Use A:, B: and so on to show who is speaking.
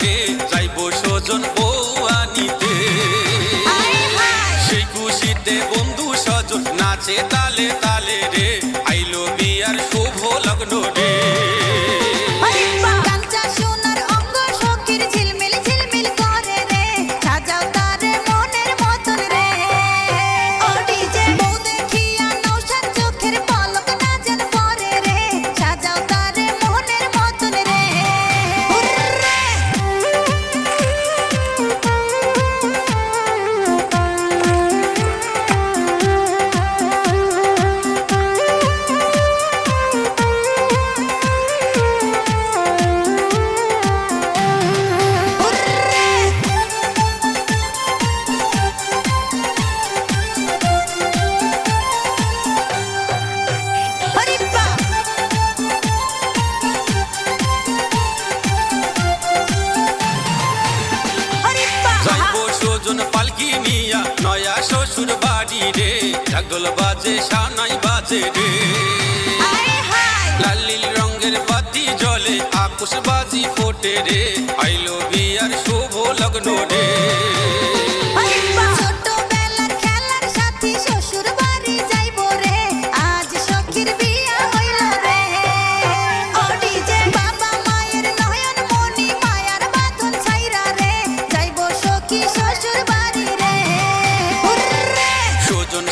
A: রে যাইবো স্বজন বউ আনিতে সেই খুশিতে বন্ধু স্বজন নাচে তালে তালে রে আইলো বিয়ার শুভ লগ্ন রে পালকি নিয়া নয়া শ্বশুর বাড়ি রে ঢাকঢোল বাজে সানাই বাজে রে লাল নীল রঙের বাতি জ্বলে আতশবাজি ফোটে রে আইলো বিয়ার শুভ লগ্ন রে স্বজন